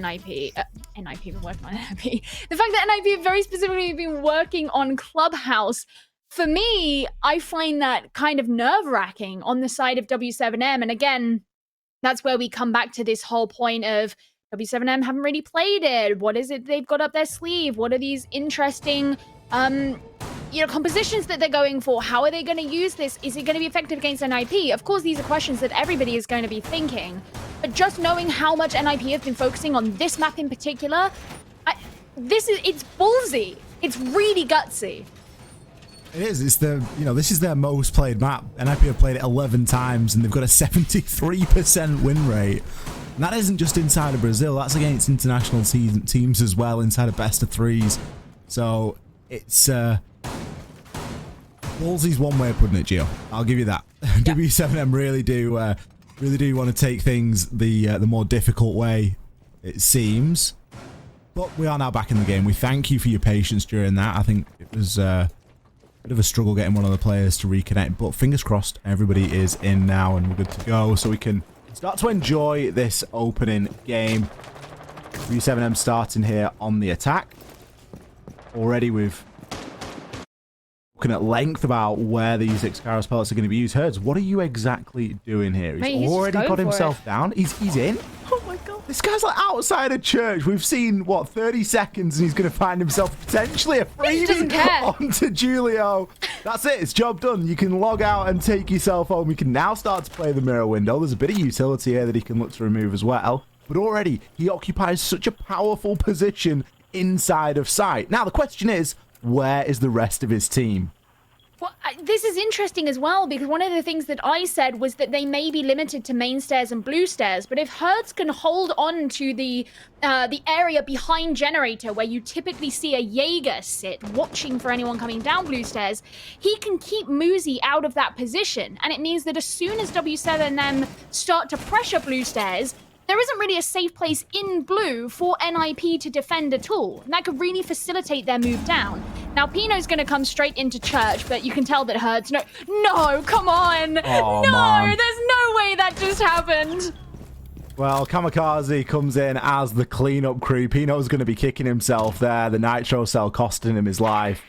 NIP, NIP been working on NIP, the fact that NIP have very specifically been working on Clubhouse, for me, I find that kind of nerve-wracking on the side of W7M. And again, that's where we come back to this whole point of W7M haven't really played it. What is it they've got up their sleeve? What are these interesting compositions that they're going for? How are they going to use this? Is it going to be effective against NIP? Of course, these are questions that everybody is going to be thinking. But just knowing how much NIP have been focusing on this map in particular, it's ballsy. It's really gutsy. It is. It's this is their most played map. NIP have played it 11 times and they've got a 73% win rate. And that isn't just inside of Brazil. That's against international teams as well, inside of best of threes. So it's ballsy's one way of putting it, Gio. I'll give you that. Yeah. W7M really do want to take things the more difficult way, it seems. But we are now back in the game. We thank you for your patience during that. I think it was a bit of a struggle getting one of the players to reconnect, but fingers crossed everybody is in now and we're good to go, so we can start to enjoy this opening game. W7M starting here on the attack. Already we've looking at length about where these Ixcaros pellets are going to be used. Herds, what are you exactly doing here? He's already got himself down. He's in. Oh my god. This guy's like outside a church. We've seen, what, 30 seconds and he's going to find himself potentially a freebie onto Julio. That's it. It's job done. You can log out and take yourself home. You can now start to play the mirror window. There's a bit of utility here that he can look to remove as well. But already, he occupies such a powerful position inside of sight. Now, the question is, where is the rest of his team? Well, this is interesting as well, because one of the things that I said was that they may be limited to main stairs and blue stairs, but if Hertz can hold on to the area behind Generator, where you typically see a Jaeger sit watching for anyone coming down blue stairs, he can keep Muzi out of that position, and it means that as soon as W7M start to pressure blue stairs, there isn't really a safe place in blue for NIP to defend at all. And that could really facilitate their move down. Now, Pino's going to come straight into church, but you can tell that Hertz... No, come on! Oh, no, man. There's no way that just happened! Well, Kamikaze comes in as the cleanup crew. Pino's going to be kicking himself there. The Nitro Cell costing him his life.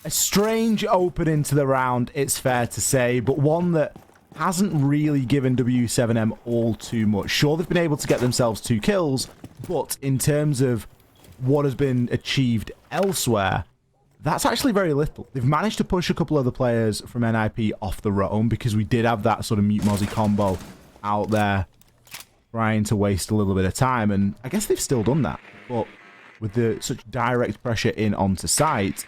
A strange opening to the round, it's fair to say, but one that hasn't really given W7M all too much. Sure, they've been able to get themselves 2 kills, but in terms of what has been achieved elsewhere, that's actually very little. They've managed to push a couple of the players from NIP off the roam because we did have that sort of Mute Mozzie combo out there trying to waste a little bit of time, and I guess they've still done that. But with such direct pressure in onto site,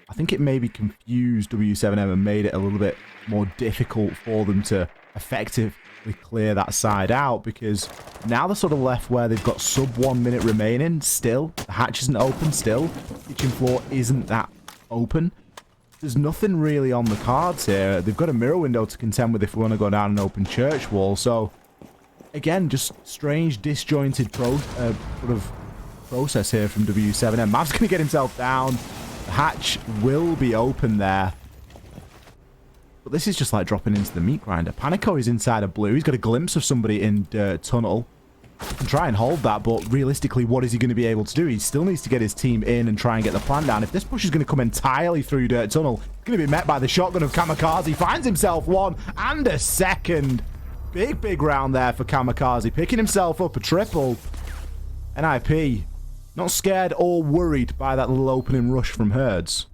I think it maybe confused W7M and made it a little bit more difficult for them to effectively clear that side out, because now they're sort of left where they've got sub 1 minute remaining still. The hatch isn't open still. Kitchen floor isn't that open. There's nothing really on the cards here. They've got a mirror window to contend with if we want to go down an open church wall. So, again, just strange, disjointed sort of process here from W7M. Mav's going to get himself down. The hatch will be open there. But this is just like dropping into the meat grinder. Panico is inside of blue. He's got a glimpse of somebody in dirt tunnel. He can try and hold that, but realistically, what is he going to be able to do? He still needs to get his team in and try and get the plan down. If this push is going to come entirely through dirt tunnel, it's going to be met by the shotgun of Kamikaze. Finds himself 1 and a second. Big round there for Kamikaze. Picking himself up a triple. NIP. Not scared or worried by that little opening rush from Herds.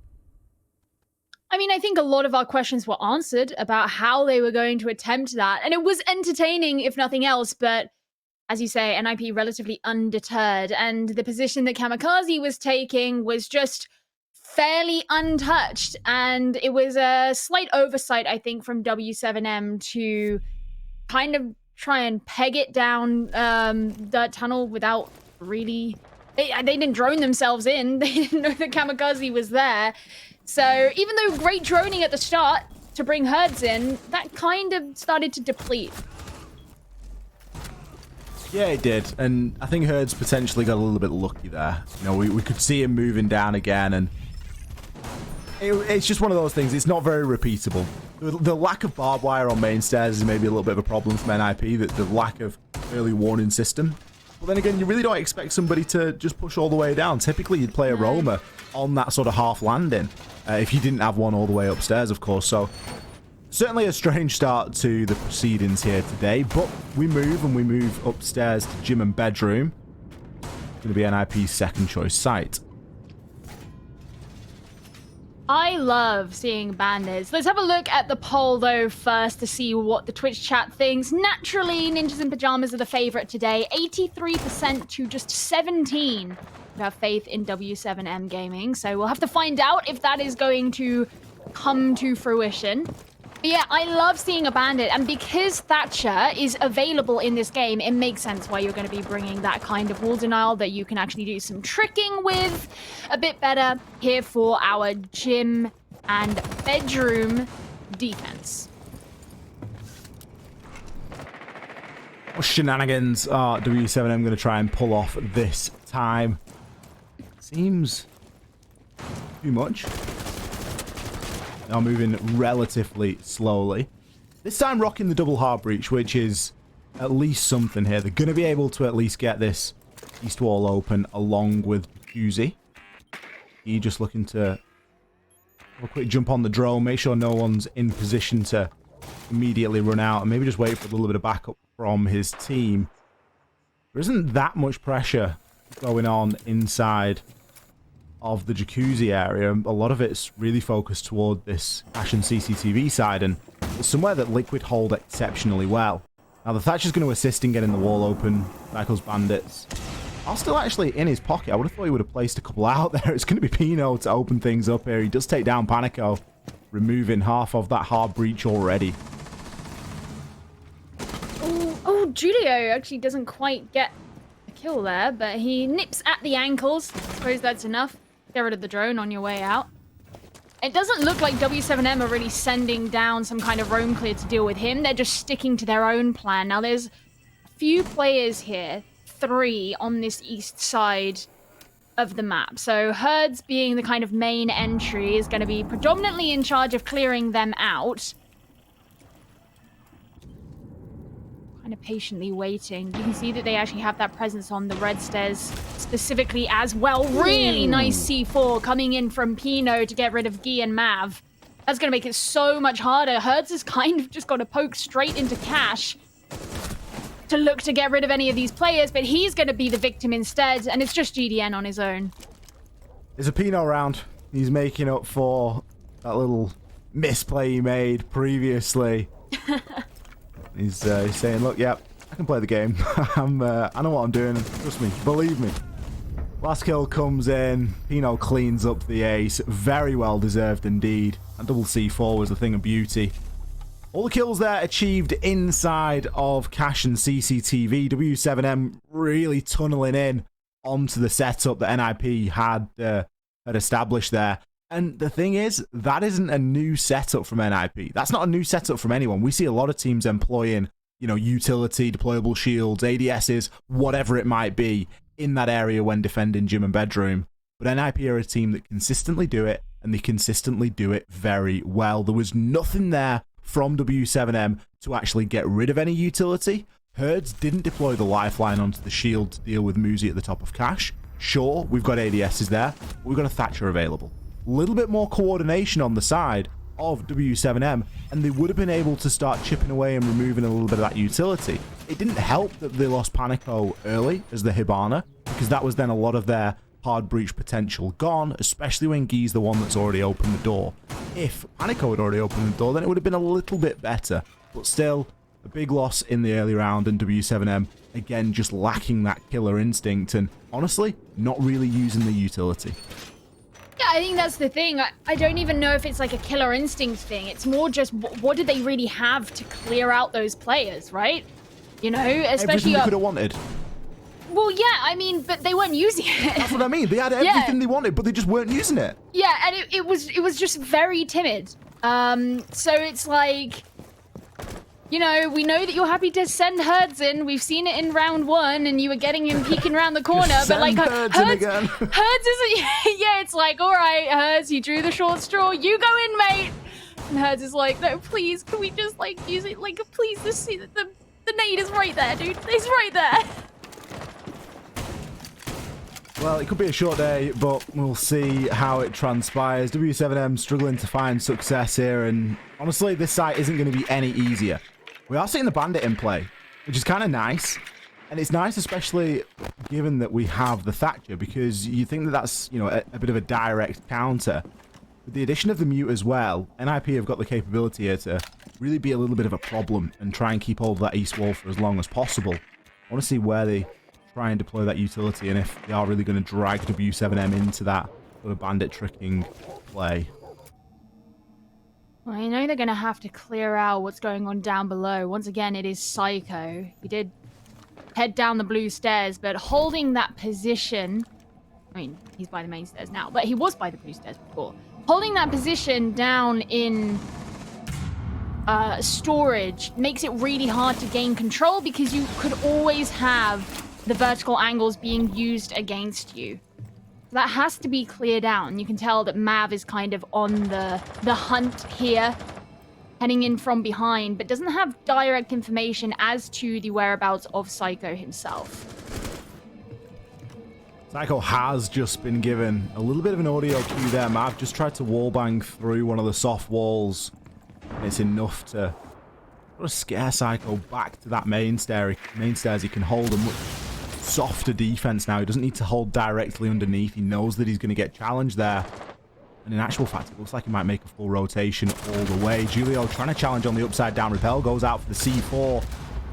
I mean, I think a lot of our questions were answered about how they were going to attempt that. And it was entertaining, if nothing else. But as you say, NIP relatively undeterred. And the position that Kamikaze was taking was just fairly untouched. And it was a slight oversight, I think, from W7M to kind of try and peg it down the tunnel without really... They didn't drone themselves in. They didn't know that Kamikaze was there. So even though great droning at the start to bring Herds in, that kind of started to deplete. Yeah, it did. And I think Herds potentially got a little bit lucky there. You know, we could see him moving down again, and it's just one of those things. It's not very repeatable. The lack of barbed wire on main stairs is maybe a little bit of a problem for NIP, the lack of early warning system. But then again, you really don't expect somebody to just push all the way down. Typically, you'd play a roamer on that sort of half landing, if you didn't have one all the way upstairs, of course. So certainly a strange start to the proceedings here today, but we move upstairs to gym and bedroom. It's going to be NIP's second choice site. I love seeing bandits. Let's have a look at the poll, though, first to see what the Twitch chat thinks. Naturally, Ninjas in Pyjamas are the favorite today. 83% to just 17 have faith in W7M Gaming. So we'll have to find out if that is going to come to fruition. But yeah, I love seeing a bandit, and because Thatcher is available in this game, it makes sense why you're going to be bringing that kind of wall denial that you can actually do some tricking with a bit better here for our gym and bedroom defense. What shenanigans are W7M going to try and pull off this time? Seems too much. Now moving relatively slowly. This time rocking the double hard breach, which is at least something here. They're going to be able to at least get this east wall open along with Jacuzzi. He just looking to have a quick jump on the drone, make sure no one's in position to immediately run out, and maybe just wait for a little bit of backup from his team. There isn't that much pressure going on inside of the Jacuzzi area. A lot of it's really focused toward this Cash and CCTV side, and it's somewhere that Liquid hold exceptionally well. Now the Thatcher's going to assist in getting the wall open. Cycles bandits are still actually in his pocket. I would have thought he would have placed a couple out there. It's going to be Pino to open things up here. He does take down Panico, removing half of that hard breach already. Oh, Julio actually doesn't quite get a kill there, but he nips at the ankles. I suppose that's enough. Get rid of the drone on your way out. It doesn't look like W7M are really sending down some kind of roam clear to deal with him. They're just sticking to their own plan. Now, there's a few players here, 3 on this east side of the map. So Herds, being the kind of main entry, is going to be predominantly in charge of clearing them out. Kind of patiently waiting. You can see that they actually have that presence on the red stairs specifically as well. Really nice C4 coming in from Pino to get rid of Guy and Mav. That's going to make it so much harder. Herds has kind of just got to poke straight into Cash to look to get rid of any of these players, but he's going to be the victim instead, and it's just GDN on his own. There's a Pino round. He's making up for that little misplay he made previously. He's saying, look, yeah, I can play the game. I know what I'm doing. Trust me. Believe me. Last kill comes in. Pino cleans up the ace. Very well deserved indeed. And double C4 was a thing of beauty. All the kills there achieved inside of Cash and CCTV. W7M really tunneling in onto the setup that NIP had established there. And the thing is, that isn't a new setup from NIP. That's not a new setup from anyone. We see a lot of teams employing, you know, utility, deployable shields, ADSs, whatever it might be, in that area when defending gym and bedroom. But NIP are a team that consistently do it, and they consistently do it very well. There was nothing there from W7M to actually get rid of any utility. Herds didn't deploy the lifeline onto the shield to deal with Muzi at the top of Cash. Sure, we've got ADSs there, but we've got a Thatcher available. A little bit more coordination on the side of W7M, and they would have been able to start chipping away and removing a little bit of that utility. It didn't help that they lost Panico early as the Hibana, because that was then a lot of their hard breach potential gone, especially when Guy's the one that's already opened the door. If Panico had already opened the door, then it would have been a little bit better, but still a big loss in the early round, and W7M again just lacking that killer instinct and honestly not really using the utility. Yeah, I think that's the thing. I don't even know if it's like a killer instinct thing. It's more just what did they really have to clear out those players, right? You know, especially everything they could have wanted. Well, yeah, I mean, but they weren't using it. That's what I mean. They had everything they wanted, but they just weren't using it. Yeah, and it was just very timid. So it's like, you know, we know that you're happy to send Herds in. We've seen it in round 1, and you were getting him peeking around the corner. But like Herds isn't. Yeah, it's like, all right, Herds, you drew the short straw. You go in, mate. And Herds is like, no, please, can we just like use it? Like, please, the nade is right there, dude. It's right there. Well, it could be a short day, but we'll see how it transpires. W7M struggling to find success here, and honestly, this site isn't going to be any easier. We are seeing the Bandit in play, which is kind of nice. And it's nice, especially given that we have the Thatcher, because you think that that's, you know, a bit of a direct counter. With the addition of the Mute as well, NIP have got the capability here to really be a little bit of a problem and try and keep hold of that east wall for as long as possible. I want to see where they try and deploy that utility, and if they are really going to drag W7M into that sort of bandit tricking play. Well, you know they're going to have to clear out what's going on down below. Once again, it is Psycho. He did head down the blue stairs, but holding that position... I mean, he's by the main stairs now, but he was by the blue stairs before. Holding that position down in storage makes it really hard to gain control, because you could always have the vertical angles being used against you. So that has to be cleared out, and you can tell that Mav is kind of on the hunt here, heading in from behind, but doesn't have direct information as to the whereabouts of Psycho himself. Psycho has just been given a little bit of an audio cue there. Mav just tried to wallbang through one of the soft walls, and it's enough to sort of scare Psycho back to that main stairs. He can hold a much softer defense now. He doesn't need to hold directly underneath. He knows that he's going to get challenged there. And in actual fact, it looks like he might make a full rotation all the way. Julio trying to challenge on the upside down repel. Goes out for the C4.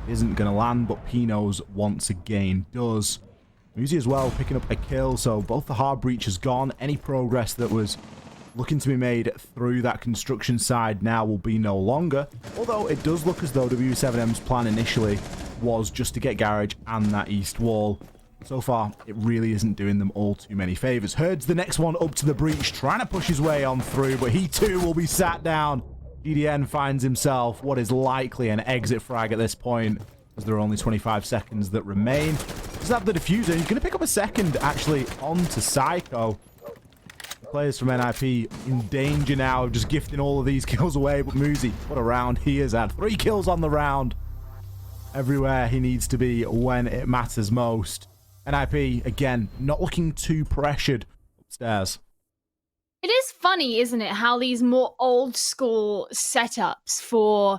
Isn't going to land, but Pinos once again does. Muzi as well picking up a kill. So both the hard breach has gone. Any progress that was looking to be made through that construction side now will be no longer. Although it does look as though W7M's plan initially was just to get garage and that east wall. So far, it really isn't doing them all too many favors. Herd's the next one up to the breach, trying to push his way on through, but he too will be sat down. GDN finds himself what is likely an exit frag at this point, as there are only 25 seconds that remain. Does have the diffuser. He's going to pick up a second, actually, onto Psycho. The players from NIP in danger now of just gifting all of these kills away, but Muzi, what a round he has had. 3 kills on the round. Everywhere he needs to be when it matters most. NIP, again, not looking too pressured upstairs. It is funny, isn't it, how these more old school setups for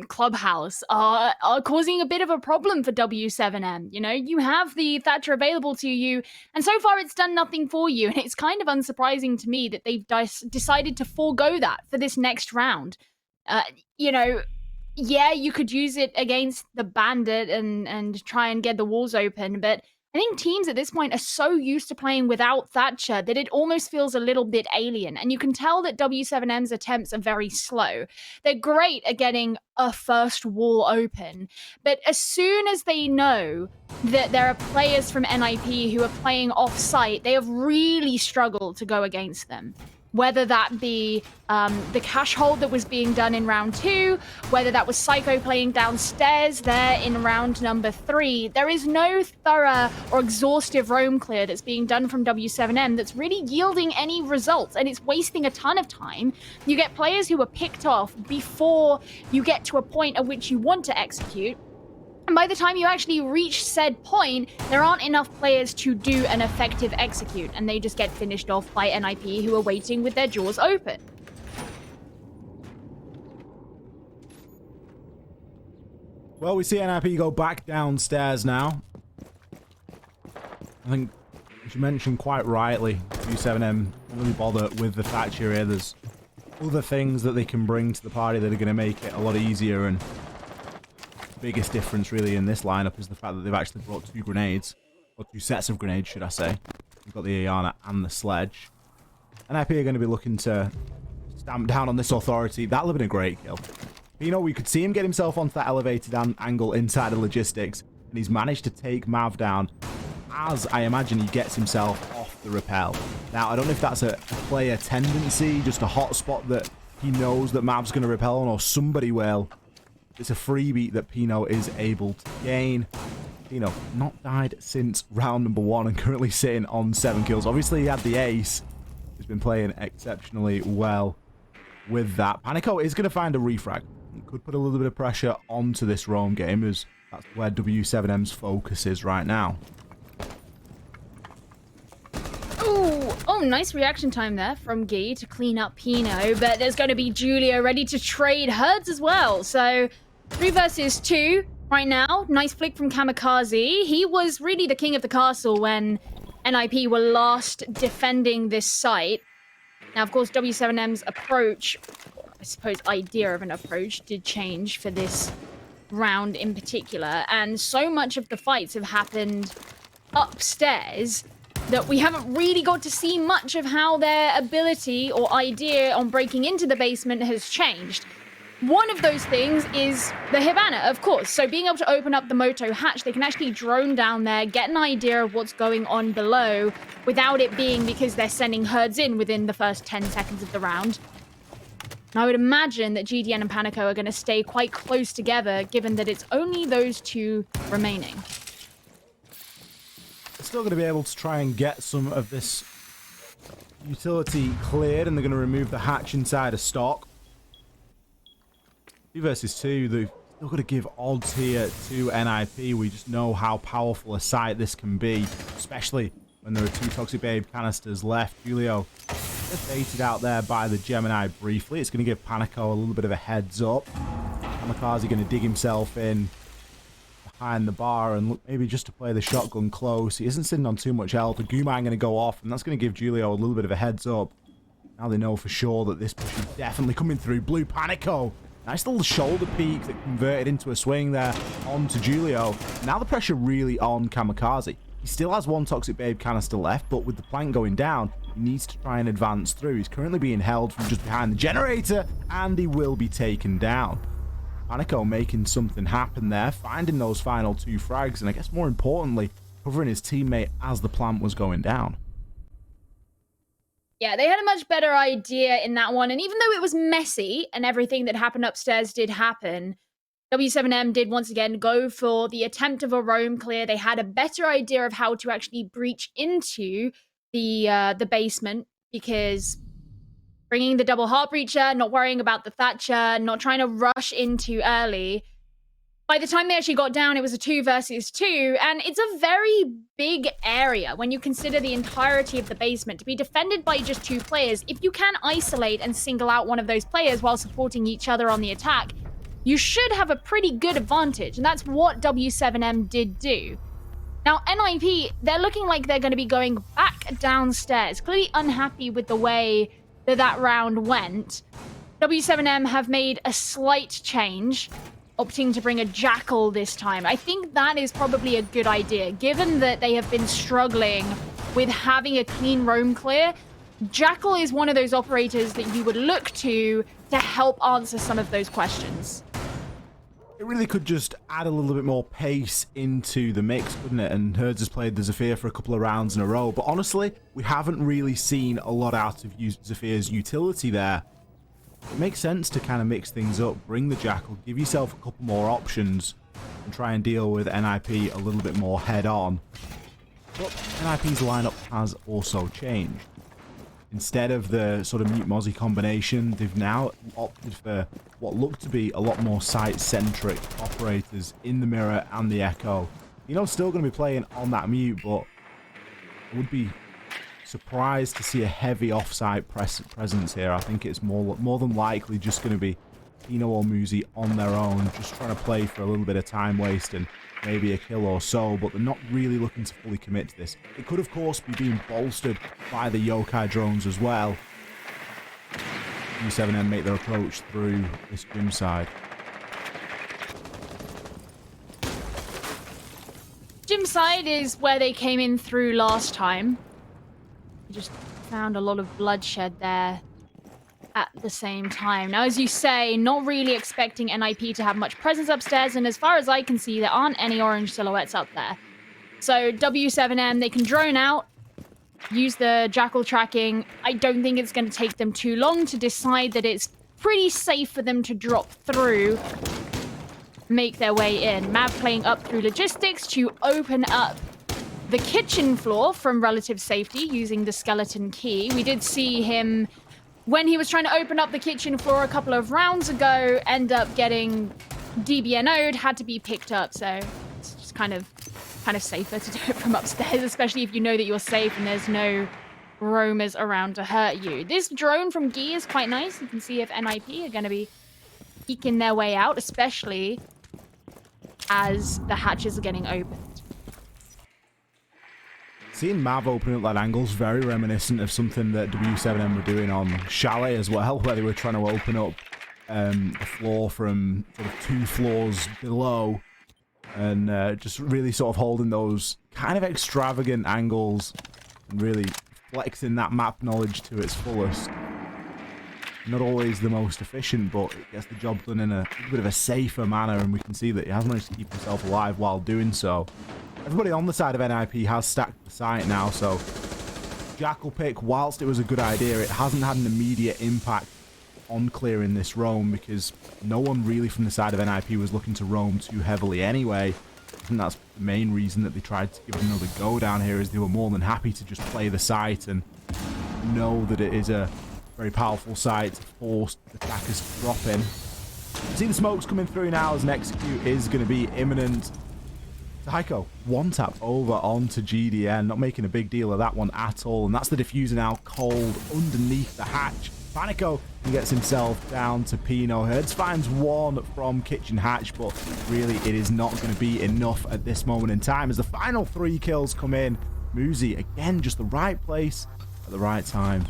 Clubhouse are causing a bit of a problem for W7M. You know, you have the Thatcher available to you, and so far it's done nothing for you, and it's kind of unsurprising to me that they've decided to forego that for this next round. You know, yeah, you could use it against the bandit and try and get the walls open, but I think teams at this point are so used to playing without Thatcher that it almost feels a little bit alien. And you can tell that W7M's attempts are very slow. They're great at getting a first wall open, but as soon as they know that there are players from NIP who are playing off-site, they have really struggled to go against them. Whether that be the cash hold that was being done in round 2, whether that was Psycho playing downstairs there in round number 3, there is no thorough or exhaustive roam clear that's being done from W7M that's really yielding any results, and it's wasting a ton of time. You get players who are picked off before you get to a point at which you want to execute. And by the time you actually reach said point, there aren't enough players to do an effective execute, and they just get finished off by NIP, who are waiting with their jaws open. Well, we see NIP go back downstairs now. I think, as you mentioned quite rightly, W7M don't really bother with the Thatcher here. There's other things that they can bring to the party that are going to make it a lot easier, and biggest difference really in this lineup is the fact that they've actually brought 2 grenades, or 2 sets of grenades, should I say. You've got the Ayana and the sledge. NIP are going to be looking to stamp down on this authority. That'll have been a great kill. But, you know, we could see him get himself onto that elevated angle inside of logistics, and he's managed to take Mav down as I imagine he gets himself off the rappel. Now, I don't know if that's a player tendency, just a hot spot that he knows that Mav's going to repel on, or somebody will. It's a freebie that Pino is able to gain. Pino not died since round number 1 and currently sitting on 7 kills. Obviously, he had the ace. He's been playing exceptionally well with that. Panico is going to find a refrag. Could put a little bit of pressure onto this roam game, as that's where W7M's focus is right now. Oh, nice reaction time there from Guy to clean up Pino, but there's going to be Julio ready to trade herds as well. So 3 versus 2 right now. Nice flick from Kamikaze. He was really the king of the castle when NIP were last defending this site. Now, of course, W7M's approach, I suppose idea of an approach, did change for this round in particular. And so much of the fights have happened upstairs that we haven't really got to see much of how their ability or idea on breaking into the basement has changed. One of those things is the Hibana, of course. So being able to open up the Moto hatch, they can actually drone down there, get an idea of what's going on below without it being because they're sending herds in within the first 10 seconds of the round. And I would imagine that GDN and Panico are going to stay quite close together, given that it's only those 2 remaining. They're still going to be able to try and get some of this utility cleared, and they're going to remove the hatch inside of stock. 2 versus 2, they've still got to give odds here to NIP. We just know how powerful a sight this can be, especially when there are 2 Toxic Babe canisters left. Julio just baited out there by the Gemini briefly. It's going to give Panico a little bit of a heads up. Kamikaze going to dig himself in behind the bar and look maybe just to play the shotgun close. He isn't sitting on too much health. The Gumine going to go off, and that's going to give Julio a little bit of a heads up. Now they know for sure that this push is definitely coming through. Blue Panico. Nice little shoulder peek that converted into a swing there onto Julio. Now the pressure really on Kamikaze. He still has 1 Toxic Babe canister left, but with the plank going down, he needs to try and advance through. He's currently being held from just behind the generator, and he will be taken down. Panico making something happen there, finding those final 2 frags, and I guess more importantly, covering his teammate as the plant was going down. Yeah, they had a much better idea in that one. And even though it was messy and everything that happened upstairs did happen, W7M did once again go for the attempt of a roam clear. They had a better idea of how to actually breach into the basement, because bringing the double heart breacher, not worrying about the Thatcher, not trying to rush in too early. By the time they actually got down, it was a 2 versus 2, and it's a very big area when you consider the entirety of the basement. To be defended by just 2 players, if you can isolate and single out one of those players while supporting each other on the attack, you should have a pretty good advantage, and that's what W7M did do. Now, NIP, they're looking like they're going to be going back downstairs, clearly unhappy with the way that that round went. W7M have made a slight change, opting to bring a Jackal this time. I think that is probably a good idea, given that they have been struggling with having a clean roam clear. Jackal is one of those operators that you would look to help answer some of those questions. It really could just add a little bit more pace into the mix, couldn't it? And Herds has played the Zephyr for a couple of rounds in a row, but honestly, we haven't really seen a lot out of Zephyr's utility there. It makes sense to kind of mix things up, bring the Jackal, give yourself a couple more options, and try and deal with NIP a little bit more head-on. But NIP's lineup has also changed. Instead of the sort of Mute Mozzie combination, they've now opted for what look to be a lot more site-centric operators in the Mirror and the Echo. You know, still going to be playing on that Mute, but I would be surprised to see a heavy off-site presence here. I think it's more than likely just going to be Pino or Muzi on their own, just trying to play for a little bit of time waste and maybe a kill or so, but they're not really looking to fully commit to this. It could, of course, be being bolstered by the Yokai drones as well. W7M make their approach through this gym side. Gym side is where they came in through last time. Just found a lot of bloodshed there at the same time. Now, as you say, not really expecting NIP to have much presence upstairs, and as far as I can see, there aren't any orange silhouettes up there. So W7M, they can drone out, use the Jackal tracking. I don't think it's going to take them too long to decide that it's pretty safe for them to drop through, make their way in. Mav playing up through logistics to open up the kitchen floor from relative safety using the skeleton key. We did see him, when he was trying to open up the kitchen floor a couple of rounds ago, end up getting DBNO'd, had to be picked up. So it's just kind of safer to do it from upstairs, especially if you know that you're safe and there's no roamers around to hurt you. This drone from Gi is quite nice. You can see if NIP are going to be peeking their way out, especially as the hatches are getting opened. Seeing Mav opening up that angle is very reminiscent of something that W7M were doing on Chalet as well, where they were trying to open up the floor from sort of 2 floors below, and just really sort of holding those kind of extravagant angles and really flexing that map knowledge to its fullest. Not always the most efficient, but it gets the job done in a bit of a safer manner, and we can see that he has managed to keep himself alive while doing so. Everybody on the side of NIP has stacked the site now, so Jackal pick, whilst it was a good idea, it hasn't had an immediate impact on clearing this roam, because no one really from the side of NIP was looking to roam too heavily anyway. I think that's the main reason that they tried to give it another go down here, is they were more than happy to just play the site and know that it is a very powerful site to force attackers to drop in. See the smokes coming through now as an execute is going to be imminent. Tycho, one tap over onto GDN, not making a big deal of that one at all, and that's the diffuser now cold underneath the hatch. Panico gets himself down to Pino. Herds finds one from Kitchen Hatch, but really it is not going to be enough at this moment in time as the final 3 kills come in. Muzi, again, just the right place at the right time.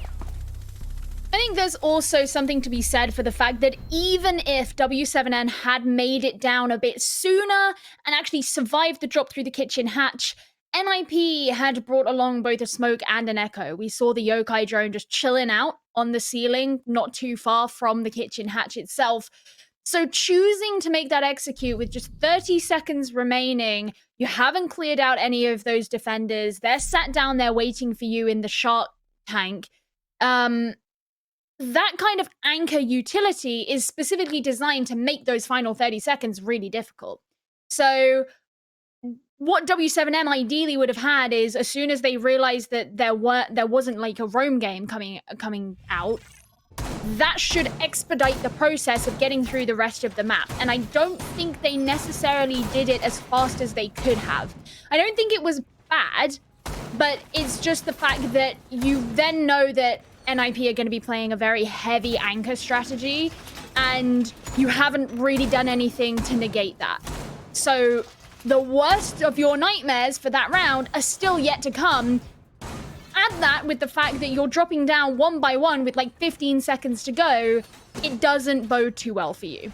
I think there's also something to be said for the fact that even if W7M had made it down a bit sooner and actually survived the drop through the kitchen hatch, NIP had brought along both a smoke and an echo. We saw the yokai drone just chilling out on the ceiling, not too far from the kitchen hatch itself. So choosing to make that execute with just 30 seconds remaining, you haven't cleared out any of those defenders. They're sat down there waiting for you in the shark tank. That kind of anchor utility is specifically designed to make those final 30 seconds really difficult. So what W7M ideally would have had is, as soon as they realized that there wasn't like a roam game coming out, that should expedite the process of getting through the rest of the map. And I don't think they necessarily did it as fast as they could have. I don't think it was bad, but it's just the fact that you then know that NIP are going to be playing a very heavy anchor strategy, and you haven't really done anything to negate that. So the worst of your nightmares for that round are still yet to come. Add that with the fact that you're dropping down one by one with like 15 seconds to go, it doesn't bode too well for you.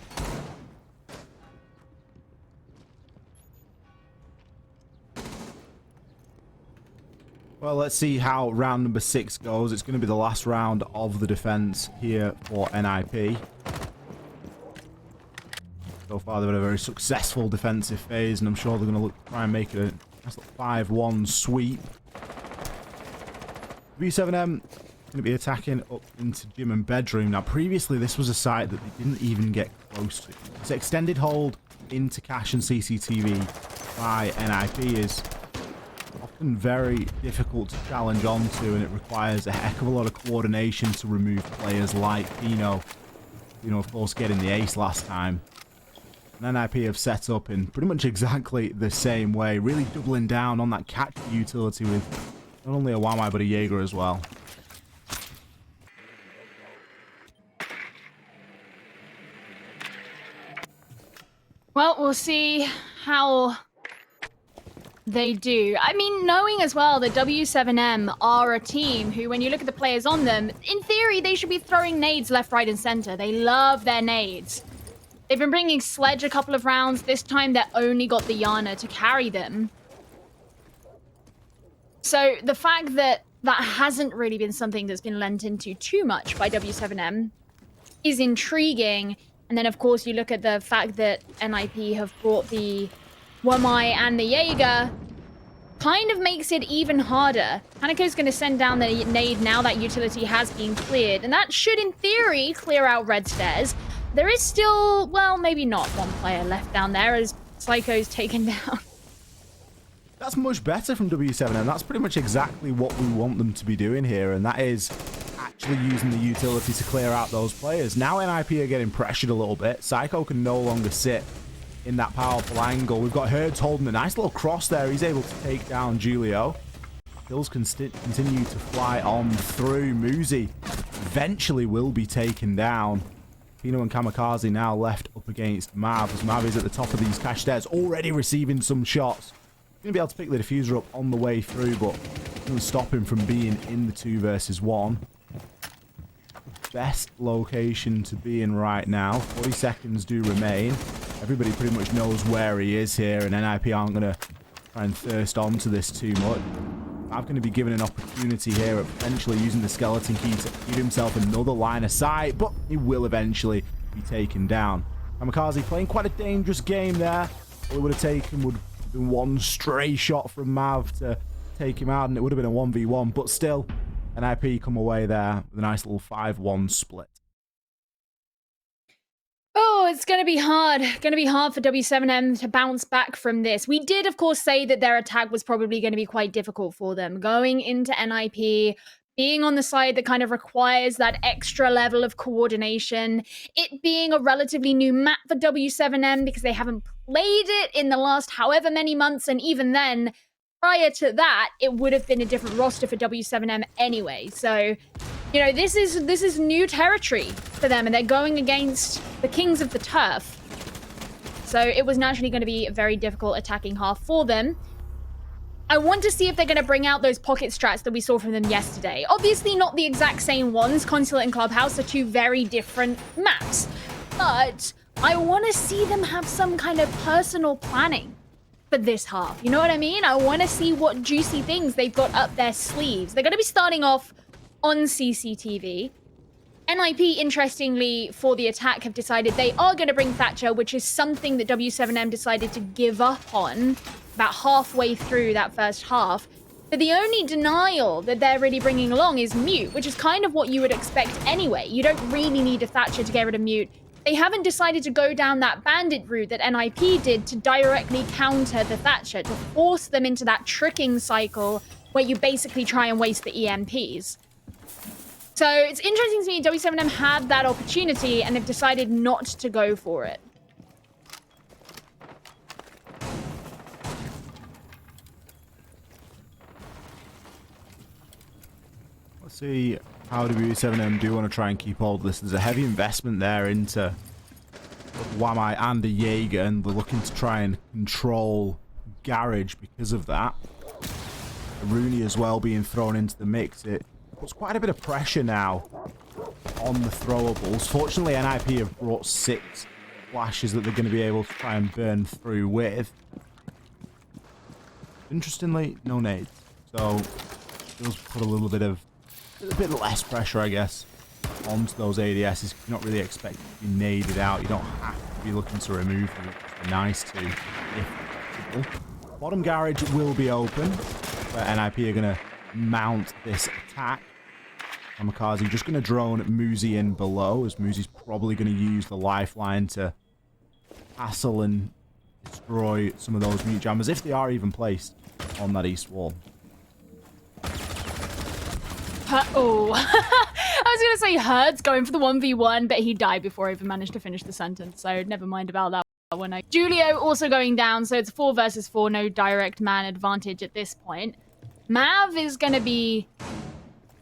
Well, let's see how round number 6 goes. It's going to be the last round of the defense here for NIP. So far, they've had a very successful defensive phase, and I'm sure they're going to try and make it a 5-1 sweep. W7M going to be attacking up into gym and bedroom. Now, previously, this was a site that they didn't even get close to. This extended hold into cache and CCTV by NIP is often very difficult to challenge onto, and it requires a heck of a lot of coordination to remove players like Pino. Of course, getting the ace last time. And NIP have set up in pretty much exactly the same way, really doubling down on that catch utility with not only a Wamai but a Jaeger as well. Well, we'll see how they do. I mean, knowing as well that W7M are a team who, when you look at the players on them, in theory, they should be throwing nades left, right, and center. They love their nades. They've been bringing Sledge a couple of rounds. This time, they only got the Yana to carry them. So the fact that that hasn't really been something that's been lent into too much by W7M is intriguing. And then, of course, you look at the fact that NIP have brought the Wamai and the Jaeger, kind of makes it even harder. Haneko's going to send down the nade now that utility has been cleared, and that should, in theory, clear out red stairs. There is still, well, maybe not one player left down there as Psycho's taken down. That's much better from W7M. That's pretty much exactly what we want them to be doing here, and that is actually using the utility to clear out those players. Now NIP are getting pressured a little bit. Psycho can no longer sit in that powerful angle. We've got Herds holding a nice little cross there. He's able to take down Julio. Kills continue to fly on through. Muzi eventually will be taken down. Pino and Kamikaze now left up against Mav, as Mav is at the top of these cash stairs, already receiving some shots. Going to be able to pick the diffuser up on the way through, but doesn't stop him from being in the 2 versus 1. Best location to be in right now. 40 seconds do remain. Everybody pretty much knows where he is here, and NIP aren't going to try and thirst onto this too much. I'm going to be given an opportunity here of potentially using the skeleton key to give himself another line of sight, but he will eventually be taken down. Kamikaze playing quite a dangerous game there. All it would have taken would have been one stray shot from Mav to take him out, and it would have been a 1v1, but still, NIP come away there with a nice little 5-1 split. Oh, it's going to be hard. Going to be hard for W7M to bounce back from this. We did, of course, say that their attack was probably going to be quite difficult for them. Going into NIP, being on the side that kind of requires that extra level of coordination. It being a relatively new map for W7M because they haven't played it in the last however many months. And even then, prior to that, it would have been a different roster for W7M anyway. So, you know, this is new territory for them, and they're going against the kings of the turf. So it was naturally going to be a very difficult attacking half for them. I want to see if they're going to bring out those pocket strats that we saw from them yesterday. Obviously not the exact same ones. Consulate and Clubhouse are 2 very different maps. But I want to see them have some kind of personal planning for this half. You know what I mean? I want to see what juicy things they've got up their sleeves. They're going to be starting off on CCTV. NIP, interestingly, for the attack, have decided they are going to bring Thatcher, which is something that W7M decided to give up on about halfway through that first half. But the only denial that they're really bringing along is Mute, which is kind of what you would expect anyway. You don't really need a Thatcher to get rid of Mute. They haven't decided to go down that bandit route that NIP did to directly counter the Thatcher, to force them into that tricking cycle where you basically try and waste the EMPs. So it's interesting to me, W7M had that opportunity and have decided not to go for it. Let's see how W7M do want to try and keep hold of this. There's a heavy investment there into Wamai and the Jaeger, and they're looking to try and control Garage because of that. Rooney as well being thrown into the mix. It puts quite a bit of pressure now on the throwables. Fortunately, NIP have brought 6 flashes that they're going to be able to try and burn through with. Interestingly, no nades. So it does put a little bit of less pressure, I guess, onto those ADSs. You're not really expected to be naded out. You don't have to be looking to remove them. It's nice to, if possible. Bottom garage will be open, but NIP are going to mount this attack. Kamikaze just going to drone Muzi in below, as Muzi's probably going to use the lifeline to hassle and destroy some of those mute jammers, if they are even placed on that east wall. Oh, I was going to say Herd's going for the 1v1, but he died before I even managed to finish the sentence, so never mind about that one. Julio also going down, so it's 4 versus 4, no direct man advantage at this point. Mav is going to be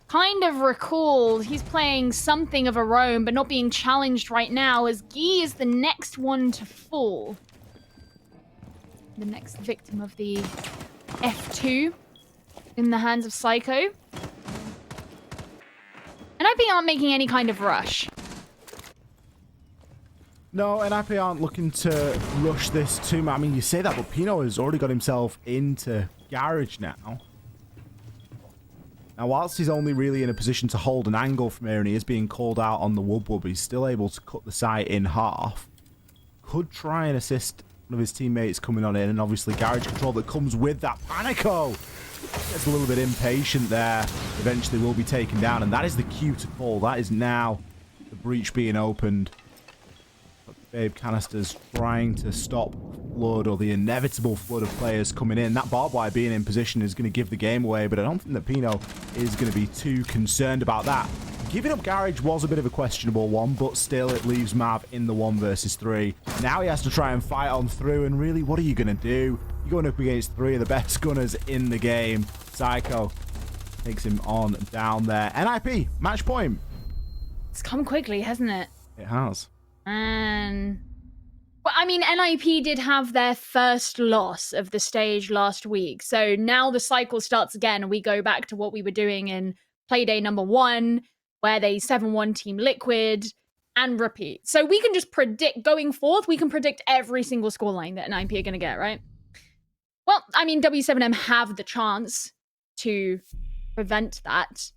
kind of recalled. He's playing something of a roam, but not being challenged right now, as Guy is the next one to fall. The next victim of the F2 in the hands of Psycho. NIP aren't making any kind of rush. No, NIP aren't looking to rush this too much. I mean, you say that, but Pino has already got himself into Garage now. Now, whilst he's only really in a position to hold an angle from here and he is being called out on the Wub, he's still able to cut the site in half. Could try and assist one of his teammates coming on in, and obviously Garage control that comes with that. Panico gets a little bit impatient there. Eventually will be taken down, and that is the cue to call. That is now the breach being opened. Babe Canisters trying to stop flood, or the inevitable flood of players coming in. That barbed wire being in position is going to give the game away, but I don't think that Pino is going to be too concerned about that. Giving up Garage was a bit of a questionable one, but still it leaves Mav in the 1 versus 3. Now he has to try and fight on through, and really, what are you going to do? You're going up against 3 of the best gunners in the game. Psycho takes him on down there. NIP, match point. It's come quickly, hasn't it? It has. And well, I mean, NIP did have their first loss of the stage last week. So now the cycle starts again and we go back to what we were doing in Playday number 1, where they 7-1 Team Liquid and repeat. So we can just predict, going forth, we can predict every single scoreline that NIP are going to get, right? Well, I mean, W7M have the chance to prevent that.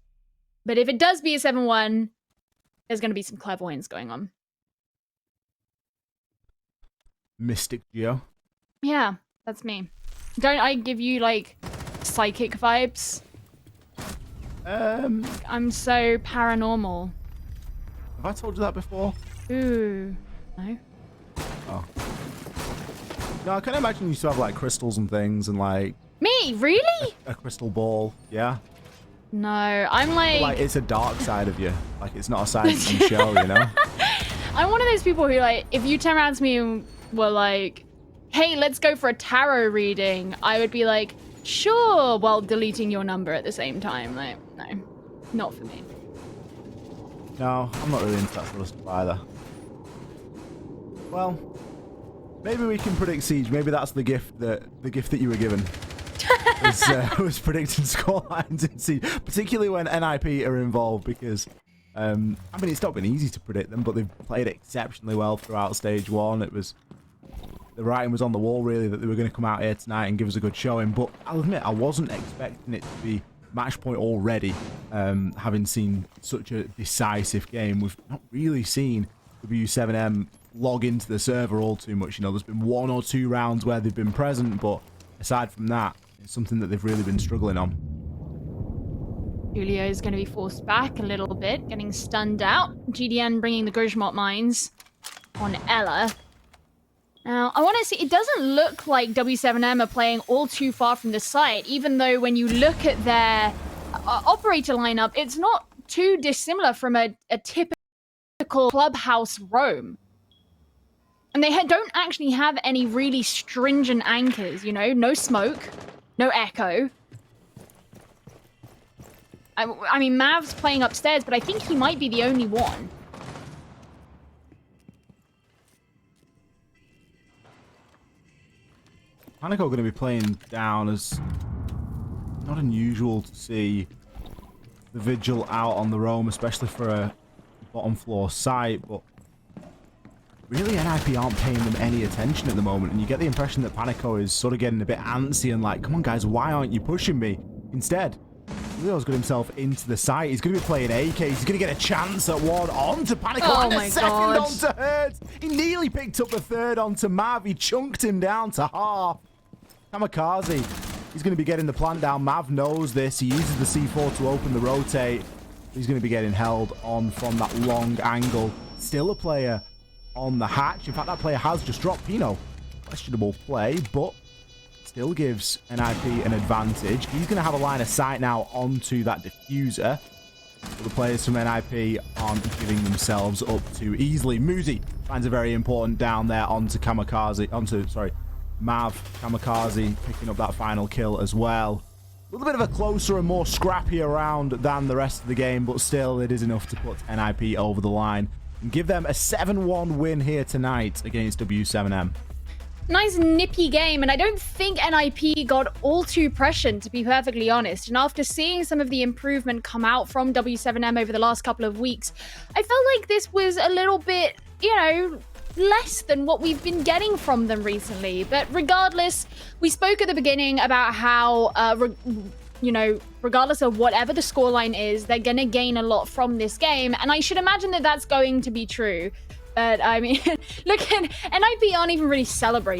But if it does be a 7-1, there's going to be some clairvoyance going on. Mystic Geo. Yeah, that's me. Don't I give you, like, psychic vibes? I'm so paranormal. Have I told you that before? Ooh. No? Oh. No, I can imagine you used to have, like, crystals and things and, like... Me? Really? A crystal ball, yeah? No, I'm like... Like, it's a dark side of you. Like, it's not a side you can show, you know? I'm one of those people who, like, if you turn around to me and were like, hey, let's go for a tarot reading, I would be like, sure, while deleting your number at the same time. Like, no, not for me. No, I'm not really into that sort of stuff either. Well, maybe we can predict Siege. Maybe that's the gift that you were given. was predicting scorelines in Siege, particularly when NIP are involved, because I mean, it's not been easy to predict them, but they've played exceptionally well throughout stage 1. It was, the writing was on the wall, really, that they were going to come out here tonight and give us a good showing. But I'll admit, I wasn't expecting it to be match point already, having seen such a decisive game. We've not really seen W7M log into the server all too much. You know, there's been 1 or 2 rounds where they've been present, but aside from that, it's something that they've really been struggling on. Julio is going to be forced back a little bit, getting stunned out. GDN bringing the Gojmot mines on Ella. Now, I want to see, it doesn't look like W7M are playing all too far from the site, even though when you look at their operator lineup, it's not too dissimilar from a typical clubhouse roam. And they don't actually have any really stringent anchors, you know? No smoke, no echo. I mean, Mav's playing upstairs, but I think he might be the only one. Panico going to be playing down, as not unusual to see the Vigil out on the roam, especially for a bottom floor site, but really NIP aren't paying them any attention at the moment, and you get the impression that Panico is sort of getting a bit antsy and like, come on guys, why aren't you pushing me? Instead, Julio's got himself into the site. He's going to be playing AK. He's going to get a chance at one onto Panico and a second onto Hurt. He nearly picked up the third onto Mav. He chunked him down to half. Kamikaze, he's going to be getting the plant down. Mav knows this. He uses the C4 to open the rotate. He's going to be getting held on from that long angle. Still a player on the hatch. In fact, that player has just dropped Pino. Questionable play, but still gives NIP an advantage. He's going to have a line of sight now onto that diffuser. But the players from NIP aren't giving themselves up too easily. Muzi finds a very important down there onto Kamikaze, sorry, Mav. Kamikaze picking up that final kill as well. A little bit of a closer and more scrappier round than the rest of the game, but still it is enough to put NIP over the line and give them a 7-1 win here tonight against W7M. Nice nippy game, and I don't think NIP got all too prescient, to be perfectly honest. And after seeing some of the improvement come out from W7M over the last couple of weeks, I felt like this was a little bit, you know, less than what we've been getting from them recently. But regardless, we spoke at the beginning about how, you know, regardless of whatever the scoreline is, they're going to gain a lot from this game. And I should imagine that that's going to be true. But I mean, look at NIP aren't even really celebrating.